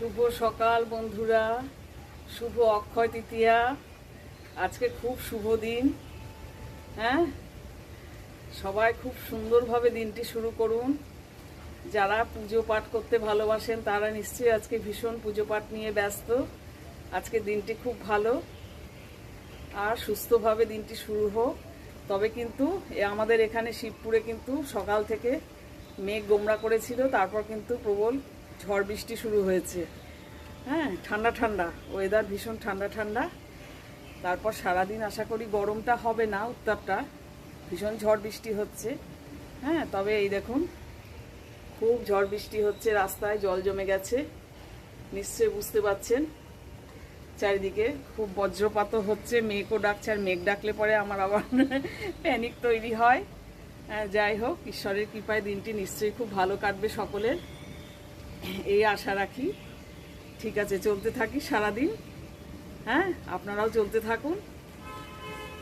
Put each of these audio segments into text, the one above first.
শুভ সকাল বন্ধুরা, শুভ অক্ষয় তৃতীয়া। আজকে খুব শুভ দিন। হ্যাঁ, সবাই খুব সুন্দরভাবে দিনটি শুরু করুন। যারা পুজো পাঠ করতে ভালোবাসেন তারা নিশ্চয়ই আজকে ভীষণ পুজো পাঠ নিয়ে ব্যস্ত। আজকে দিনটি খুব ভালো আর সুস্থভাবে দিনটি শুরু হোক। তবে কিন্তু আমাদের এখানে শিবপুরে কিন্তু সকাল থেকে মেঘ গোমড়া করেছিল, তারপর কিন্তু প্রবল ঝড় বৃষ্টি শুরু হয়েছে। হ্যাঁ, ঠান্ডা ঠান্ডা ওয়েদার, ভীষণ ঠান্ডা ঠান্ডা। তারপর সারাদিন আশা করি গরমটা হবে না, উত্তাপটা। ভীষণ ঝড় বৃষ্টি হচ্ছে। হ্যাঁ, তবে এই দেখুন খুব ঝড় বৃষ্টি হচ্ছে, রাস্তায় জল জমে গেছে, নিশ্চয়ই বুঝতে পারছেন। চারিদিকে খুব বজ্রপাতও হচ্ছে, মেঘও ডাকছে, আর মেঘ ডাকলে পরে আমার আবার প্যানিক তৈরি হয়। যাই হোক, ঈশ্বরের কৃপায় দিনটি নিশ্চয়ই খুব ভালো কাটবে সকলের, এই আশা রাখি। ঠিক আছে, চলতে থাকি সারাদিন। হ্যাঁ, আপনারাও চলতে থাকুন।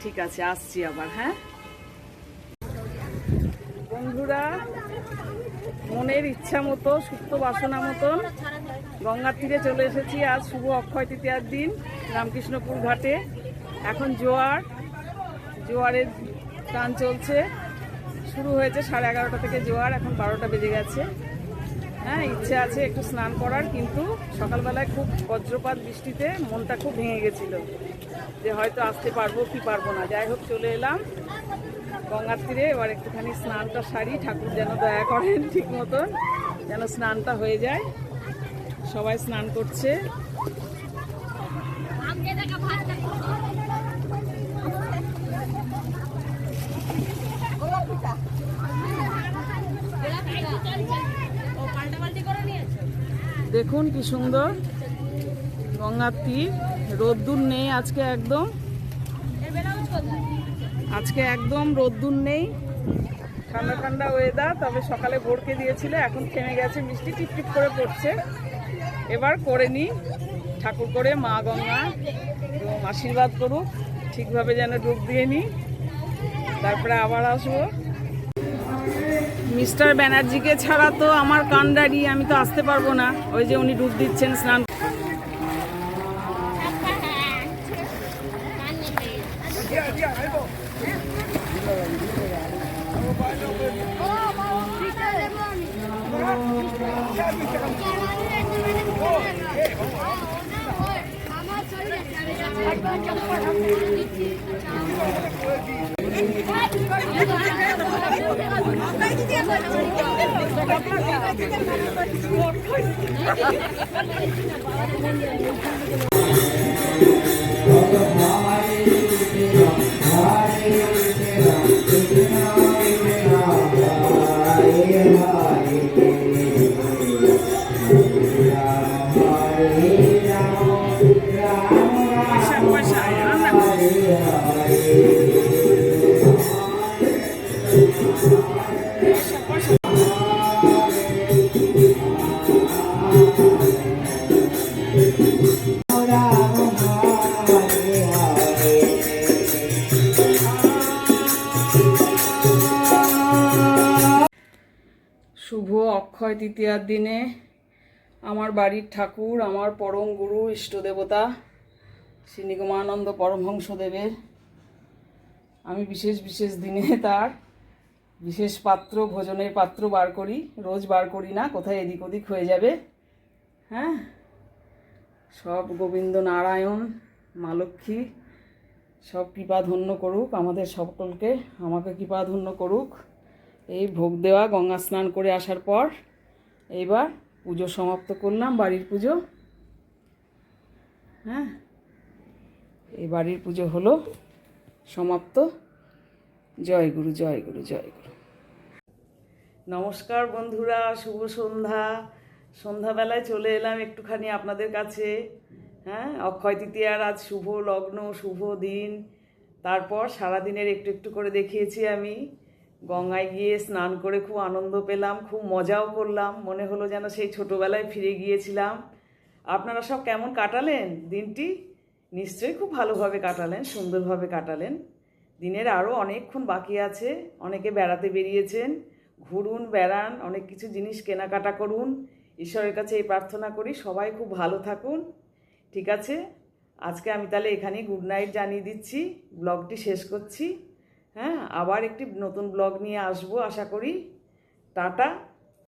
ঠিক আছে, আসছি আবার। হ্যাঁ বন্ধুরা, মনের ইচ্ছা মতো, সুপ্ত বাসনা মতন গঙ্গার তীরে চলে এসেছি। আজ শুভ অক্ষয় তৃতীয়ার দিন, রামকৃষ্ণপুর ঘাটে। এখন জোয়ারের টান চলছে। শুরু হয়েছে 11:30 থেকে জোয়ার, এখন 12টা বেজে গেছে। হ্যাঁ, ইচ্ছে আছে একটু স্নান করার, কিন্তু সকালবেলায় খুব বজ্রপাত বৃষ্টিতে মনটা খুব ভেঙে গেছিল যে হয়তো আসতে পারবো কি পারবো না। যাই হোক, চলে এলাম গঙ্গার তীরে। এবার একটুখানি স্নানটা সারি, ঠাকুর যেন দয়া করেন ঠিক মতন, যেন স্নানটা হয়ে যায়। সবাই স্নান করছে। দেখুন কি সুন্দর গঙ্গার তীর, রোদ্দুর নেই আজকে, একদম রোদ্দুর নেই, ঠান্ডা ঠান্ডা ওয়েদার। তবে সকালে ভোরকে দিয়েছিল, এখন থেমে গেছে, বৃষ্টি টিপটিপ করে পড়ছে। এবার করে নি, ঠাকুর করে মা গঙ্গা আশীর্বাদ করুক, ঠিকভাবে যেন ডুব দিয়ে নি, তারপরে আবার আসবো। মিস্টার ব্যানার্জিকে ছাড়া তো আমার কান্ডারি, আমি তো আসতে পারবো না। ওই যে উনি ডুব দিচ্ছেন স্নান। শুভ অক্ষয় তৃতীয়ার দিনে আমার বাড়ির ঠাকুর, আমার পরম গুরু ইষ্টদেবতা শ্রী নিগমানন্দ পরমহংসদেবের আমি বিশেষ বিশেষ দিনে তার বিশেষ পাত্র, ভোজনের পাত্র বার করি। রোজ বার করি না, কোথায় এদিক ওদিক হয়ে যাবে। হ্যাঁ, সব গোবিন্দ নারায়ণ মা লক্ষ্মী সব কৃপাধন্য করুক আমাদের সকলকে, আমাকে কৃপাধন্য করুক। এই ভোগ দেওয়া, গঙ্গা স্নান করে আসার পর এইবার পুজো সমাপ্ত করলাম, বাড়ির পুজো। হ্যাঁ, এই বাড়ির পুজো হলো সমাপ্ত। জয় গুরু, জয় গুরু, জয় গুরু। নমস্কার বন্ধুরা, শুভ সন্ধ্যা। সন্ধ্যাবেলায় চলে এলাম একটুখানি আপনাদের কাছে। হ্যাঁ, অক্ষয় তৃতীয়ার আজ শুভ লগ্ন, শুভ দিন। তারপর সারাদিনের একটু একটু করে দেখিয়েছি আমি। গঙ্গায় গিয়ে স্নান করে খুব আনন্দ পেলাম, খুব মজাও করলাম। মনে হলো যেন সেই ছোটোবেলায় ফিরে গিয়েছিলাম। আপনারা সব কেমন কাটালেন দিনটি? নিশ্চয়ই খুব ভালোভাবে কাটালেন, সুন্দরভাবে কাটালেন। দিনের আরও অনেকক্ষণ বাকি আছে। অনেকে বেড়াতে বেরিয়েছেন, ঘুরুন, বেড়ান, অনেক কিছু জিনিস কেনাকাটা করুন। ঈশ্বরের কাছে এই প্রার্থনা করি সবাই খুব ভালো থাকুন। ঠিক আছে, আজকে আমি তাহলে এখানেই গুড নাইট জানিয়ে দিচ্ছি, ব্লগটি শেষ করছি। হ্যাঁ, আবার একটি নতুন ব্লগ নিয়ে আসবো আশা করি। টাটা।